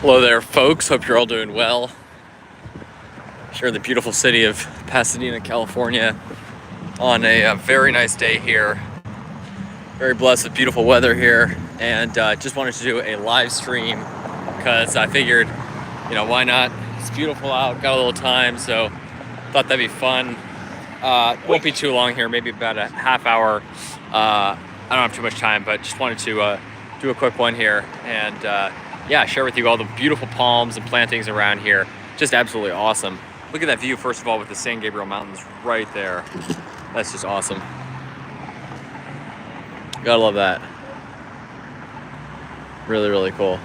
Hello there, folks. Hope you're all doing well. Here in the beautiful city of Pasadena, California, on a very nice day here. Very blessed with beautiful weather here, and just wanted to do a live stream because I figured, why not? It's beautiful out, got a little time, so thought that'd be fun. Won't be too long here, maybe about a half hour. I don't have too much time, but just wanted to do a quick one here and share with you all the beautiful palms and plantings around here. Just absolutely awesome. Look at that view, first of all, with the San Gabriel Mountains right there. That's just awesome. Gotta love that. Really, really cool.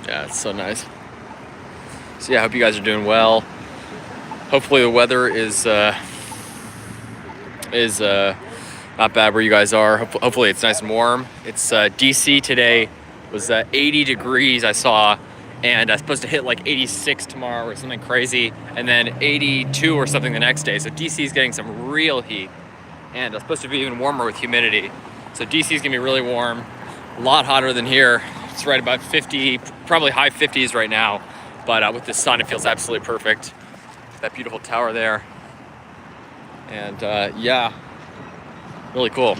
Yeah, it's so nice. So yeah, I hope you guys are doing well. Hopefully the weather is not bad where you guys are. Hopefully it's nice and warm. It's DC today was 80 degrees I saw, and I'm supposed to hit like 86 tomorrow or something crazy, and then 82 or something the next day. So DC is getting some real heat, and it's supposed to be even warmer with humidity. So DC is gonna be really warm, a lot hotter than here. It's right about 50, probably high 50s right now, but with the sun it feels absolutely perfect. That beautiful tower there, and yeah, really cool.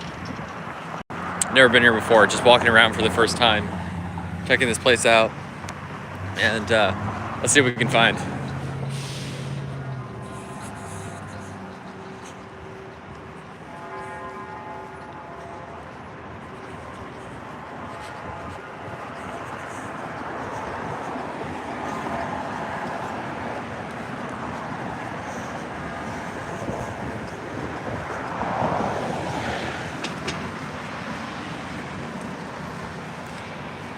Never been here before, just walking around for the first time, checking this place out, and let's see what we can find.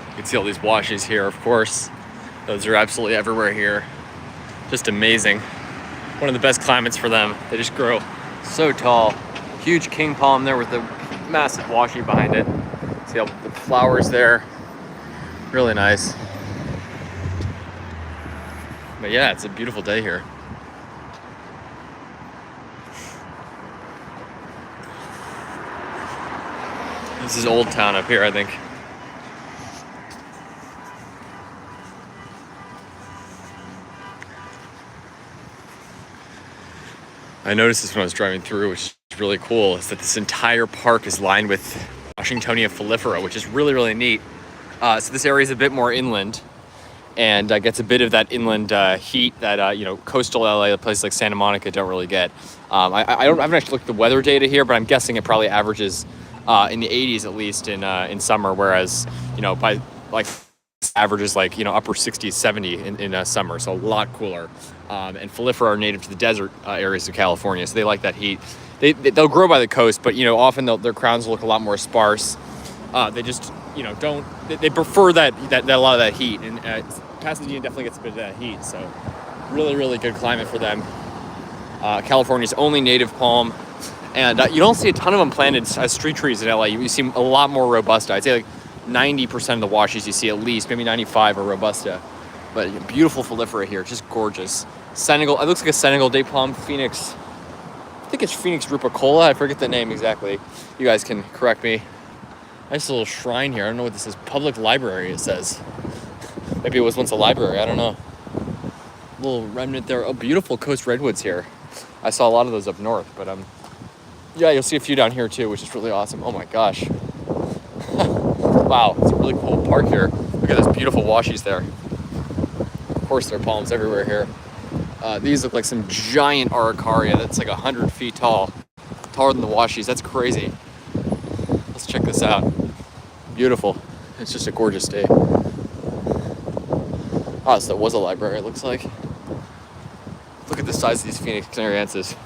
You can see all these washes here, of course. Those are absolutely everywhere here. Just amazing. One of the best climates for them. They just grow so tall. Huge king palm there with the massive washi behind it. See all the flowers there. Really nice. But yeah, it's a beautiful day here. This is Old Town up here, I think. I noticed this when I was driving through, which is really cool, is that this entire park is lined with Washingtonia foliifera, which is really, really neat. So this area is a bit more inland, and gets a bit of that inland heat that coastal LA, places like Santa Monica, don't really get. I haven't actually looked at the weather data here, but I'm guessing it probably averages in the 80s at least in summer, whereas by like averages like upper 60s, 70 in summer, so a lot cooler. And foliifera are native to the desert areas of California, so they like that heat. They'll grow by the coast, but often their crowns look a lot more sparse. They just don't. They prefer that a lot of that heat, and Pasadena definitely gets a bit of that heat. So really, really good climate for them. California's only native palm, and you don't see a ton of them planted as street trees in LA. You see a lot more robusta. I'd say like 90% of the washes you see, at least maybe 95, are robusta. But beautiful foliifera here, just gorgeous. Senegal, it looks like a Senegal day palm, Phoenix. I think it's Phoenix rupicola. I forget the name exactly. You guys can correct me. Nice little shrine here. I don't know what this is. Public library, it says. Maybe it was once a library. I don't know. Little remnant there. Oh, beautiful coast redwoods here. I saw a lot of those up north, but yeah, you'll see a few down here too, which is really awesome. Oh my gosh. Wow, it's a really cool park here. Look at those beautiful washies there. Of course, there are palms everywhere here. These look like some giant araucaria that's like 100 feet tall. Taller than the washies. That's crazy. Let's check this out. Beautiful. It's just a gorgeous day. Oh, so that was a library, it looks like. Look at the size of these Phoenix canariensis.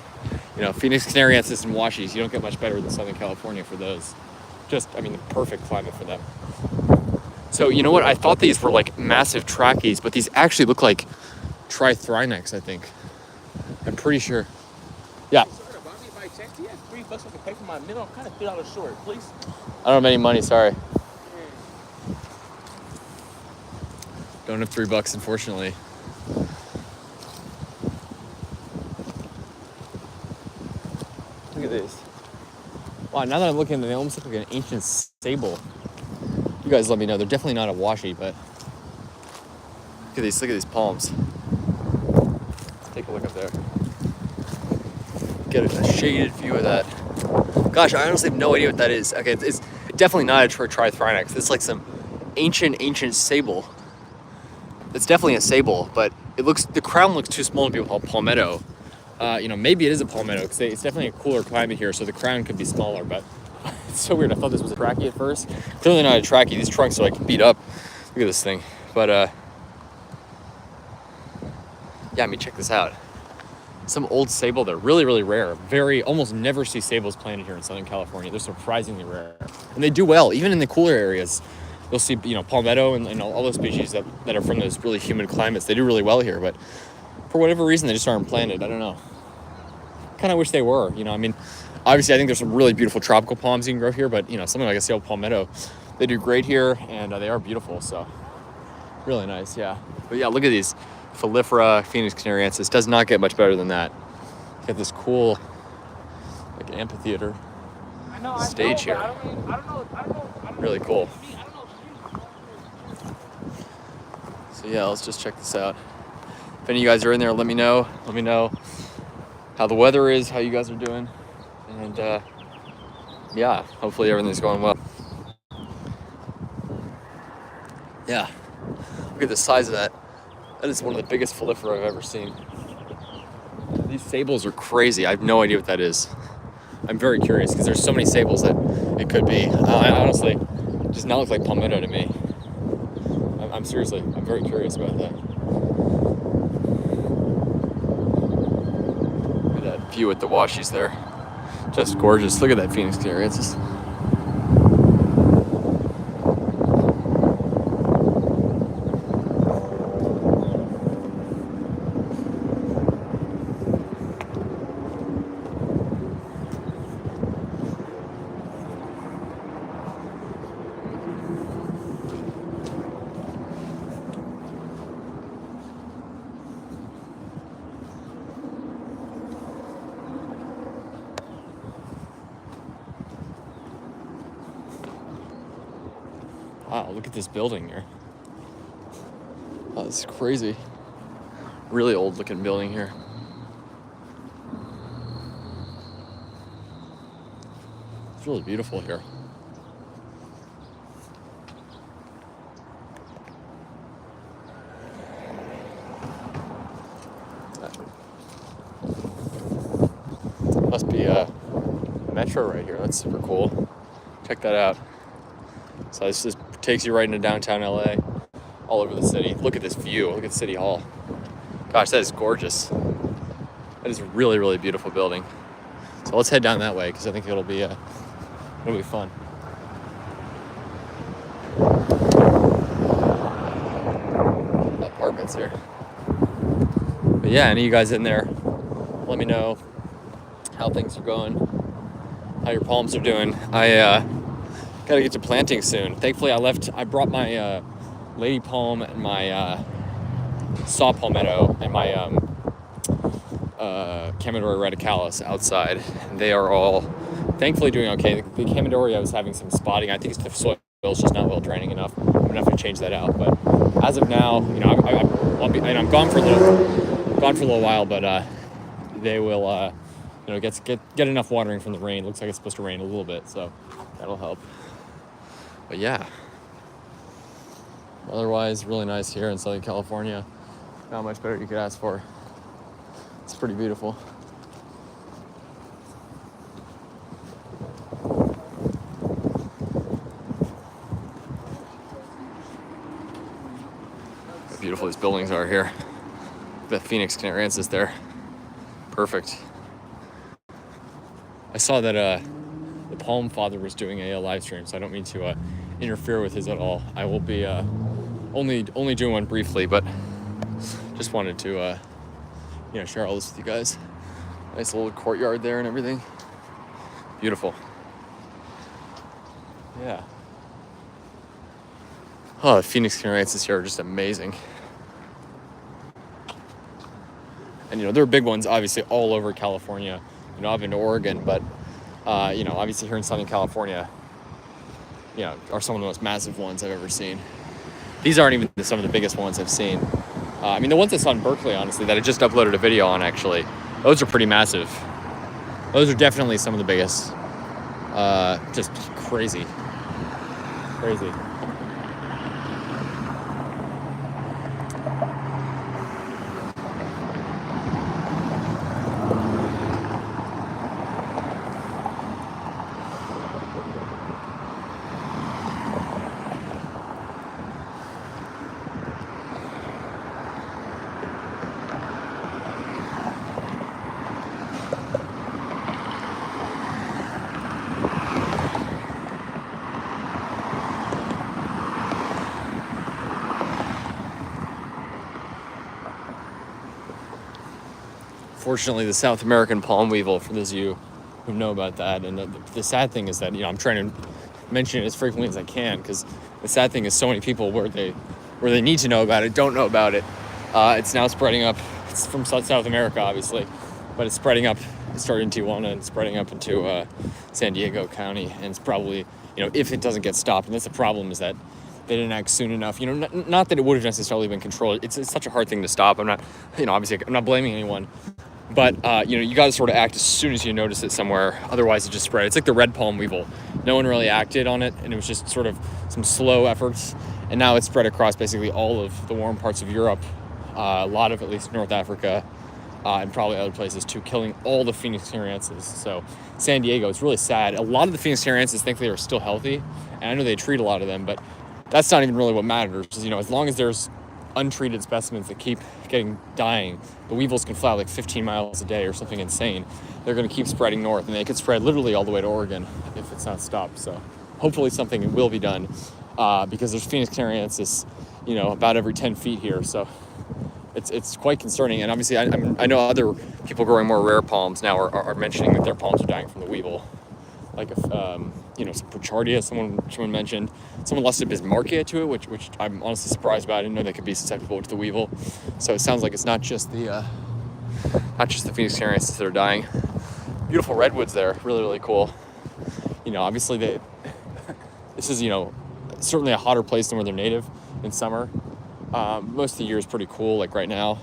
Phoenix canariensis and washies, you don't get much better than Southern California for those. The perfect climate for them. So, you know what? I thought these were like massive trackies, but these actually look like Trithrinax, I think. I'm pretty sure. Yeah. By chance, do you have $3 I can pay for my meal? I'm kind of $3 short, please. I don't have any money, sorry. Don't have $3, unfortunately. Look at these. Wow, now that I'm looking at them, they almost look like an ancient sable. You guys let me know. They're definitely not a washi, but look at these palms. Take a look up there. Get a shaded view of that. Gosh, I honestly have no idea what that is. Okay, it's definitely not a Trithrinax. It's like some ancient sable. It's definitely a sable, but the crown looks too small to be called palmetto. Maybe it is a palmetto because it's definitely a cooler climate here, so the crown could be smaller, but it's so weird. I thought this was a trachea at first. Clearly not a trachea. These trunks are like beat up. Look at this thing. But yeah, I mean, check this out. Some old sable there, really, really rare. Almost never see sables planted here in Southern California. They're surprisingly rare. And they do well, even in the cooler areas. You'll see, palmetto and all those species that are from those really humid climates. They do really well here, but for whatever reason, they just aren't planted. I don't know. Kind of wish they were, I mean, obviously I think there's some really beautiful tropical palms you can grow here, but something like a sable palmetto, they do great here, and they are beautiful, so really nice, yeah. But yeah, look at these Phylifera, Phoenix canariensis. Does not get much better than that. Got this cool, like, amphitheater stage here. Really cool. So yeah, let's just check this out. If any of you guys are in there, let me know. Let me know how the weather is, how you guys are doing, and yeah, hopefully everything's going well. Yeah, look at the size of that. That is one of the biggest Phylifera I've ever seen. These sables are crazy. I have no idea what that is. I'm very curious because there's so many sables that it could be. I honestly, it does not look like palmetto to me. I'm very curious about that. Look at that view with the washies there. Just gorgeous. Look at that Phoenix canariensis. Wow, look at this building here. Oh, this is crazy. Really old looking building here. It's really beautiful here. Must be a metro right here. That's super cool. Check that out. So this just takes you right into downtown LA, all over the city. Look at this view. Look at City Hall. Gosh, that is gorgeous. That is a really, really beautiful building. So let's head down that way because I think it'll be fun. Apartments here. But yeah, any of you guys in there, let me know how things are going, how your palms are doing. I gotta get to planting soon. Thankfully, I brought my lady palm and my saw palmetto and my Camidori radicalis outside. And they are all thankfully doing okay. The Camidori, I was having some spotting. I think it's the soil is just not well draining enough. I'm gonna have to change that out. But as of now, I'm gone for a little while, but they will get enough watering from the rain. Looks like it's supposed to rain a little bit, so that'll help. But yeah, otherwise really nice here in Southern California. Not much better you could ask for. It's pretty beautiful. How beautiful these buildings are here. The Phoenix canariensis there. Perfect. I saw that the Palm Father was doing a live stream, so I don't mean to interfere with his at all. I will be only doing one briefly, but just wanted to share all this with you guys. Nice little courtyard there and everything. Beautiful. Yeah. Oh, the Phoenix canariensis here are just amazing. And there are big ones obviously all over California. I've been to Oregon, but You know, obviously here in Southern California, you know, are some of the most massive ones I've ever seen. These aren't even some of the biggest ones I've seen. I mean, the ones I saw in Berkeley, honestly, that I just uploaded a video on, actually, those are pretty massive. Those are definitely some of the biggest. Just crazy. Crazy. Fortunately, the South American palm weevil, for those of you who know about that. And the sad thing is that, you know, I'm trying to mention it as frequently as I can, because the sad thing is so many people where they need to know about it don't know about it. It's now spreading up. It's from South America, obviously, but it's spreading up. It started in Tijuana and spreading up into San Diego County, and it's probably, you know, if it doesn't get stopped, and that's the problem, is that they didn't act soon enough. You know, not that it would have necessarily been controlled. It's such a hard thing to stop. I'm not, you know, obviously I'm not blaming anyone. But, you know, you got to sort of act as soon as you notice it somewhere. Otherwise, it just spread. It's like the red palm weevil. No one really acted on it, and it was just sort of some slow efforts. And now it's spread across basically all of the warm parts of Europe, a lot of at least North Africa, and probably other places too, killing all the Phoenix syrienses. So San Diego, it's really sad. A lot of the Phoenix syrienses, thankfully, are still healthy. And I know they treat a lot of them, but that's not even really what matters. You know, as long as there's untreated specimens that keep dying, the weevils can fly like 15 miles a day or something insane. They're going to keep spreading north, and they could spread literally all the way to Oregon if it's not stopped. So hopefully something will be done, because there's Phoenix syriensis, you know, about every 10 feet here. So it's quite concerning. And obviously I know other people growing more rare palms now are mentioning that their palms are dying from the weevil. Like if you know, some Prochardia, someone mentioned. Someone listed Bismarckia to it, which I'm honestly surprised about. I didn't know they could be susceptible to the weevil. So it sounds like it's not just the Phoenix syriensis that are dying. Beautiful redwoods there, really, really cool. You know, obviously this is, you know, certainly a hotter place than where they're native in summer. Most of the year is pretty cool, like right now.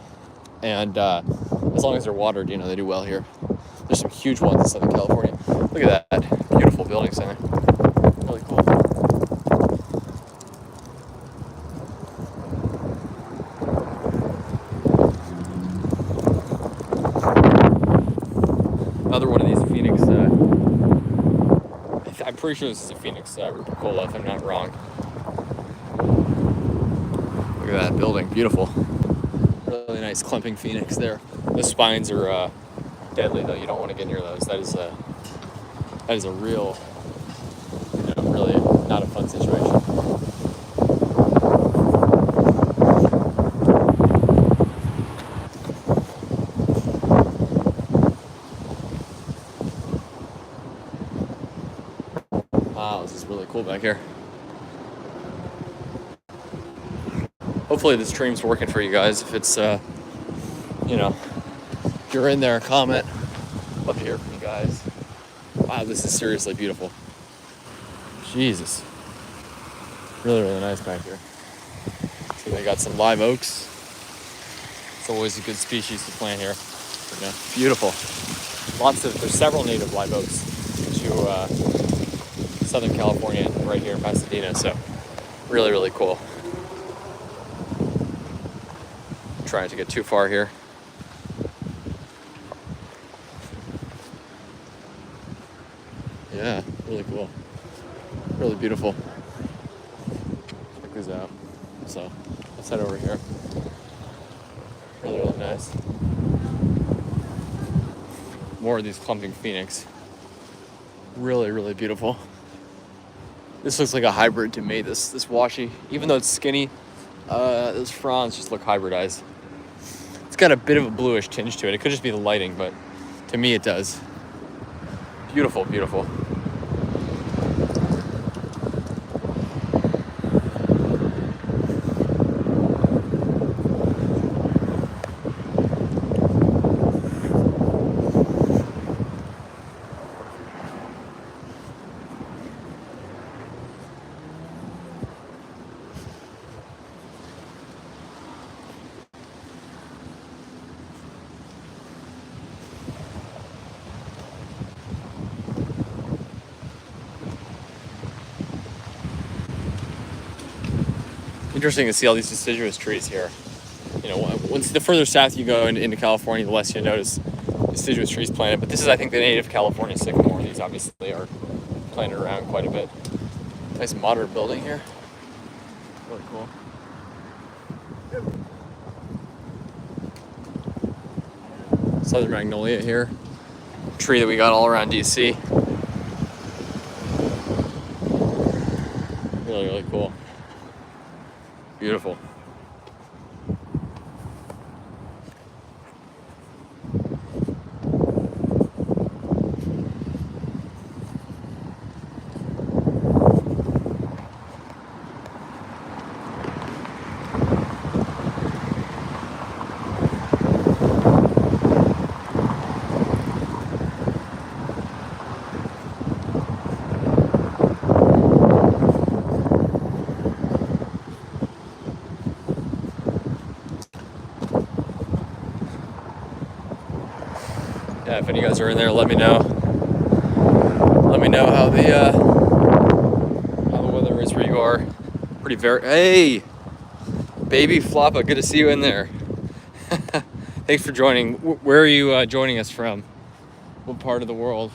And as long as they're watered, you know, they do well here. There's some huge ones in Southern California. Look at that beautiful building center. Really cool. Another one of these Phoenix, I'm pretty sure this is a Phoenix rupicola, if I'm not wrong. Look at that building, beautiful. Really nice clumping Phoenix there. The spines are deadly though, you don't want to get near those. That is a real, you know, really not a fun situation. Wow, this is really cool back here. Hopefully the stream's working for you guys. If it's, you know, if you're in there, comment. Love to hear from you guys. Wow, this is seriously beautiful. Jesus. Really, really nice back here. So they got some live oaks. It's always a good species to plant here. You know, beautiful. There's several native live oaks to Southern California, right here in Pasadena. So really, really cool. Trying to get too far here. Yeah, really cool. Really beautiful. Check this out. So let's head over here. Really, really nice. More of these clumping Phoenix. Really, really beautiful. This looks like a hybrid to me, this washi. Even though it's skinny, those fronds just look hybridized. It's got a bit of a bluish tinge to it. It could just be the lighting, but to me it does. Beautiful, beautiful. interesting to see all these deciduous trees here. You know, once the further south you go into California, the less you notice deciduous trees planted. But this is, I think, the native California sycamore. These obviously are planted around quite a bit. Nice modern building here. Really cool. Southern magnolia here. Tree that we got all around DC. Really, really cool. Beautiful. Yeah, if any of you guys are in there, let me know. Let me know how the weather is where you are. Hey, baby Floppa, good to see you in there. Thanks for joining. Where are you joining us from? What part of the world?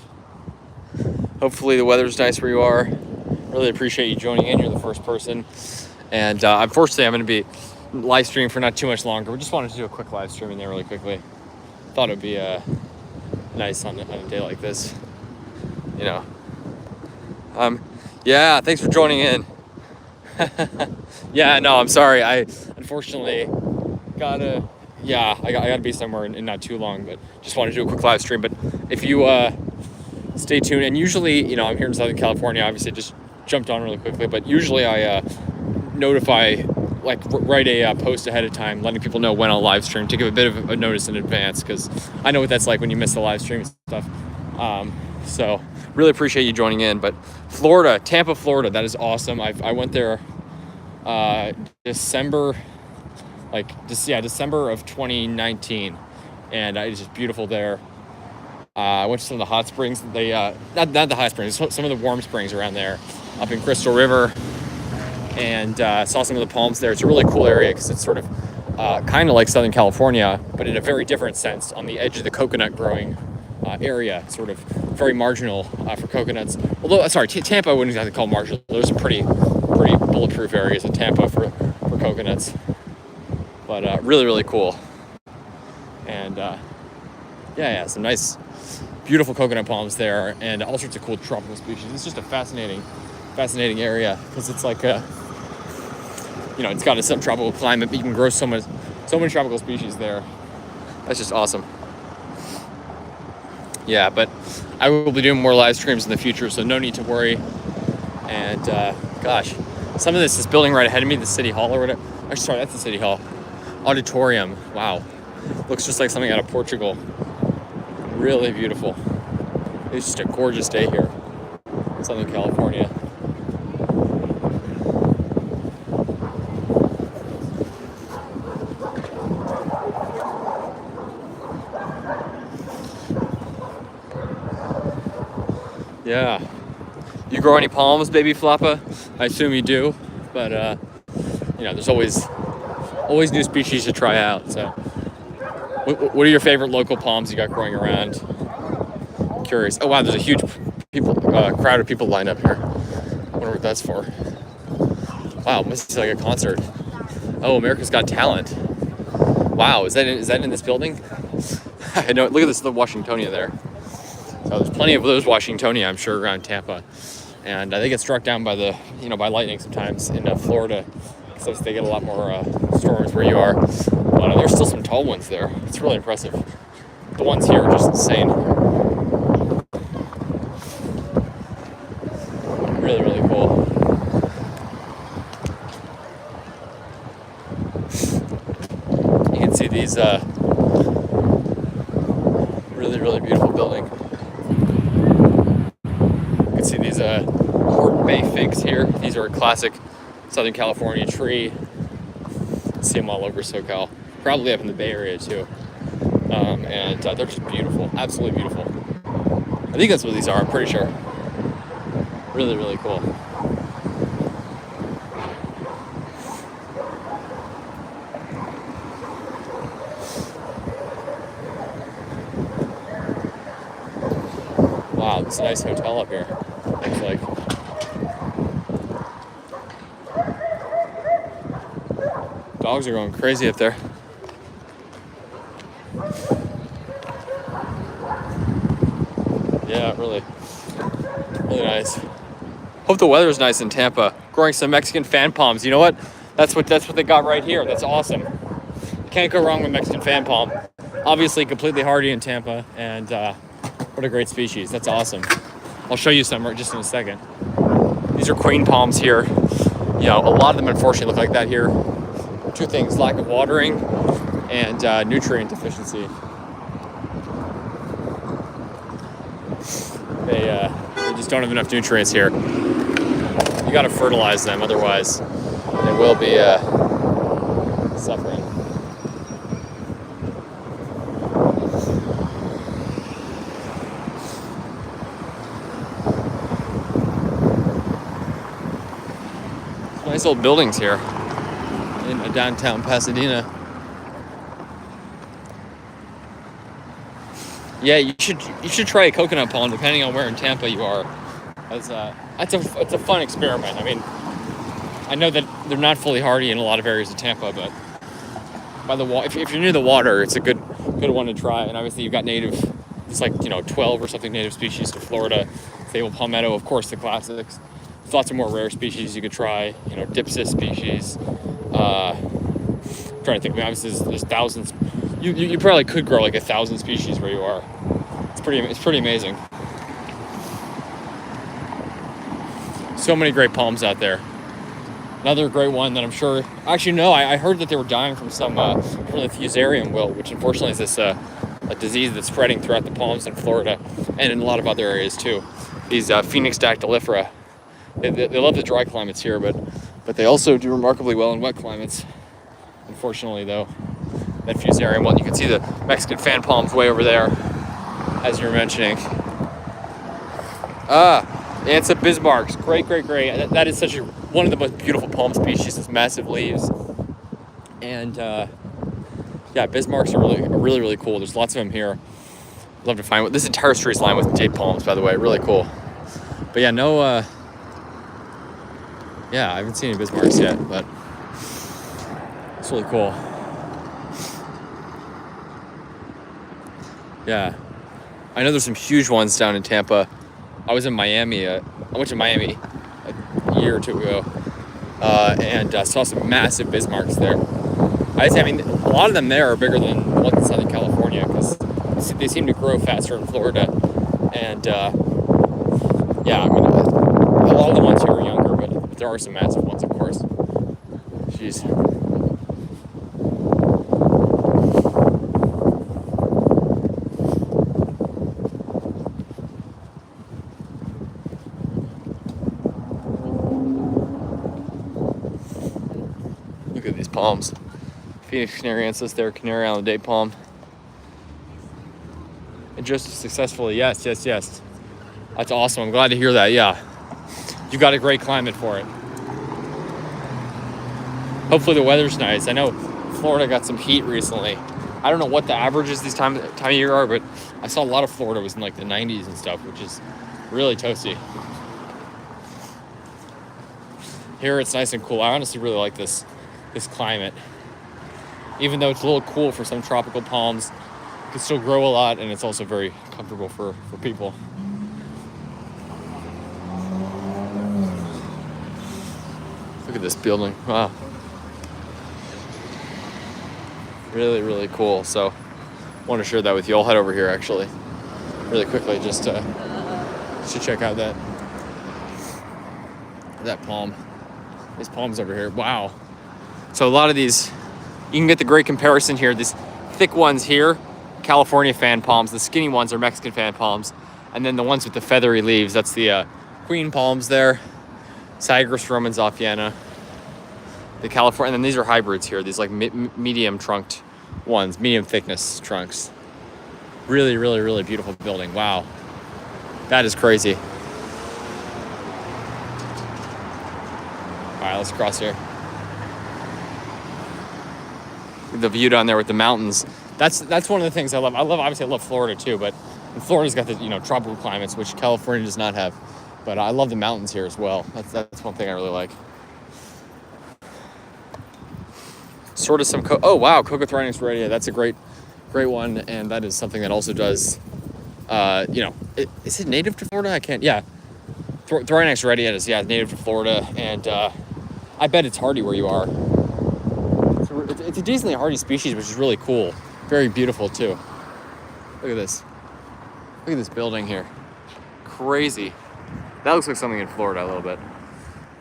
Hopefully the weather's nice where you are. Really appreciate you joining in. You're the first person. And unfortunately, I'm going to be live streaming for not too much longer. We just wanted to do a quick live stream in there really quickly. Thought it would be nice on a day like this, you know. Yeah, thanks for joining in. Yeah, no, I'm sorry. I unfortunately gotta be somewhere in not too long, but just wanted to do a quick live stream. But if you stay tuned, and usually, you know, I'm here in Southern California, obviously just jumped on really quickly, but usually I notify, like, write a post ahead of time letting people know when I'll live stream to give a bit of a notice in advance, because I know what that's like when you miss the live stream and stuff. So really appreciate you joining in. But Florida, Tampa, Florida, that is awesome. I went there December of 2019, and it's just beautiful there. I went to some of the hot springs. They not the hot springs, some of the warm springs around there, up in Crystal River, and saw some of the palms there. It's a really cool area because it's sort of kind of like Southern California, but in a very different sense, on the edge of the coconut growing area, sort of very marginal for coconuts. Although, Tampa I wouldn't exactly call marginal. There's some pretty bulletproof areas in Tampa for coconuts, but really, really cool. And yeah, some nice, beautiful coconut palms there, and all sorts of cool tropical species. It's just a fascinating area because it's like you know, it's got a subtropical climate, but you can grow so many tropical species there. That's just awesome. Yeah, but I will be doing more live streams in the future, so no need to worry. And gosh, some of this is building right ahead of me, the City Hall or whatever. Actually, sorry, that's the City Hall. Auditorium. Wow, looks just like something out of Portugal. Really beautiful. It's just a gorgeous day here in Southern California. Yeah. You grow any palms, baby Floppa? I assume you do, but you know, there's always new species to try out. So, what are your favorite local palms you got growing around? I'm curious. Oh wow, there's a huge crowd of people lined up here. I wonder what that's for. Wow, must be like a concert. Oh, America's Got Talent. Wow, is that in this building? I know. Look at this, the Washingtonia there. So there's plenty of those Washingtonia, I'm sure, around Tampa, and they get struck down by by lightning sometimes in Florida, because they get a lot more storms where you are. But there's still some tall ones there. It's really impressive. The ones here are just insane. Really, really cool. You can see these really, really beautiful building. You can see these Horton Bay Figs here. These are a classic Southern California tree. See them all over SoCal. Probably up in the Bay Area too. And they're just beautiful. Absolutely beautiful. I think that's what these are, I'm pretty sure. Really, really cool. It's a nice hotel up here, looks like. Dogs are going crazy up there. Yeah, really nice. Hope the weather's nice in Tampa. Growing some Mexican fan palms. You know what? That's what they got right here. That's awesome. You can't go wrong with Mexican fan palm. Obviously, completely hardy in Tampa, and what a great species. That's awesome. I'll show you some just in a second. These are queen palms here. You know, a lot of them unfortunately look like that here. Two things: lack of watering and nutrient deficiency. They just don't have enough nutrients here. You got to fertilize them, otherwise they will be suffering. Nice old buildings here in downtown Pasadena. Yeah, you should try a coconut palm depending on where in Tampa you are. It's a fun experiment. I mean, I know that they're not fully hardy in a lot of areas of Tampa, but by the if you're near the water, it's a good one to try. And obviously you've got native, it's like 12 or something native species to Florida. Sable palmetto, of course, the classics. There's lots of more rare species you could try. Dipsis species. I'm trying to think. I mean, obviously there's thousands. You probably could grow like 1,000 species where you are. It's pretty amazing. So many great palms out there. Another great one that I'm sure. Actually, no, I heard that they were dying from from the Fusarium wilt, which unfortunately is this a disease that's spreading throughout the palms in Florida and in a lot of other areas too. These Phoenix dactylifera. They love the dry climates here, but they also do remarkably well in wet climates. Unfortunately, though, that Fusarium wilt. You can see the Mexican fan palms way over there, as you're mentioning. Ansa bismarcks, great. That is one of the most beautiful palm species. It's massive leaves, and bismarcks are really cool. There's lots of them here. I'd love to find one. This entire street is lined with jade palms, by the way, really cool. But yeah, I haven't seen any bismarcks yet, but it's really cool. Yeah, I know there's some huge ones down in Tampa. I was in Miami. I went to Miami a year or two ago, and saw some massive bismarcks there. I mean, a lot of them there are bigger than the ones in Southern California because they seem to grow faster in Florida. And I mean, a lot of the ones here are younger, but there are some massive ones, of course. Jeez. Look at these palms. Phoenix canariensis there, Canary Island date palm. And just successfully, yes. That's awesome. I'm glad to hear that. Yeah, you got a great climate for it. Hopefully the weather's nice. I know Florida got some heat recently. I don't know what the averages this time of year are, but I saw a lot of Florida was in like the 90s and stuff, which is really toasty. Here it's nice and cool. I honestly really like this climate. Even though it's a little cool for some tropical palms, it can still grow a lot, and it's also very comfortable for people. Look at this building. Wow. Really cool. So I want to share that with you. I'll head over here actually really quickly just to check out that palm. These palms over here. Wow. So a lot of these, you can get the great comparison here. These thick ones here, California fan palms. The skinny ones are Mexican fan palms. And then the ones with the feathery leaves, that's the queen palms there. Sagres Romanzoffiana. The California, and then these are hybrids here. These like medium trunked ones, medium thickness trunks. Really beautiful building. Wow. That is crazy. All right, let's cross here. The view down there with the mountains. That's one of the things I love. Obviously I love Florida too, but And Florida's got the, you know, tropical climates, which California does not have. But I love the mountains here as well. That's one thing I really like. Sort of some, oh wow, Cocothronyx radiata. That's a great one. And that is something that also does, you know, is it native to Florida? I can't, yeah. Thrynax radiata is, yeah, native to Florida. And I bet it's hardy where you are. It's a decently hardy species, which is really cool. Very beautiful too. Look at this. Look at this building here. Crazy. That looks like something in Florida a little bit.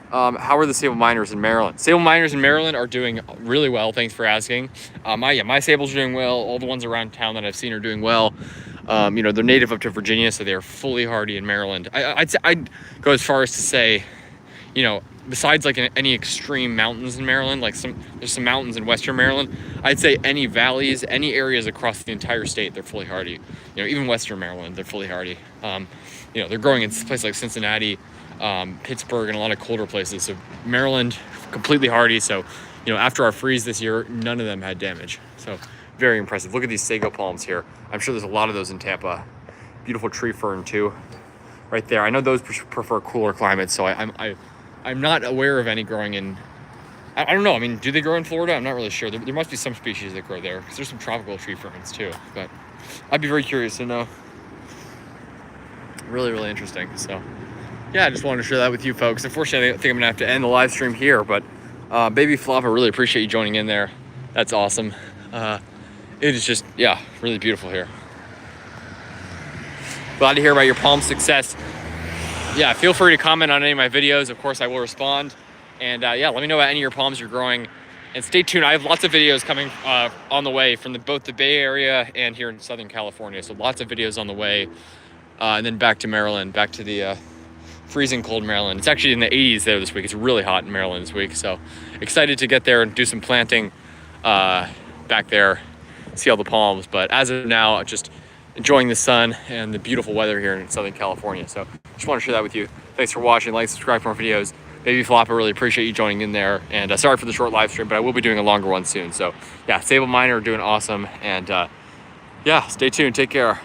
How are the sable miners in Maryland? Sable miners in Maryland are doing really well. Thanks for asking. My sables are doing well. All the ones around town that I've seen are doing well. You know, they're native up to Virginia, so they're fully hardy in Maryland. I'd go as far as to say, you know, besides like any extreme mountains in Maryland, like there's some mountains in Western Maryland, I'd say any valleys, any areas across the entire state, they're fully hardy. You know, even Western Maryland, they're fully hardy. You know, they're growing in places like Cincinnati, Pittsburgh, and a lot of colder places. So Maryland, completely hardy. So, you know, after our freeze this year, none of them had damage. So very impressive. Look at these sago palms here. I'm sure there's a lot of those in Tampa. Beautiful tree fern too, right there. I know those prefer cooler climates, so I'm not aware of any growing in, I don't know. I mean, do they grow in Florida? I'm not really sure. There must be some species that grow there because there's some tropical tree ferns too. But I'd be very curious to know. Really, really interesting. So yeah, I just wanted to share that with you folks. Unfortunately, I think I'm gonna have to end the live stream here, but Baby Flop, I really appreciate you joining in there. That's awesome. It is just, yeah, really beautiful here. Glad to hear about your palm success. Yeah, feel free to comment on any of my videos. Of course, I will respond. And yeah, let me know about any of your palms you're growing. And stay tuned. I have lots of videos coming on the way from both the Bay Area and here in Southern California. So lots of videos on the way. And then back to Maryland, back to the freezing cold Maryland. It's actually in the 80s there this week. It's really hot in Maryland this week. So excited to get there and do some planting back there, see all the palms. But as of now, just enjoying the sun and the beautiful weather here in Southern California. So just want to share that with you. Thanks for watching. Like, subscribe for more videos. Baby Flop, I really appreciate you joining in there. And sorry for the short live stream, but I will be doing a longer one soon. So yeah, Sable Miner are doing awesome. And yeah, stay tuned. Take care.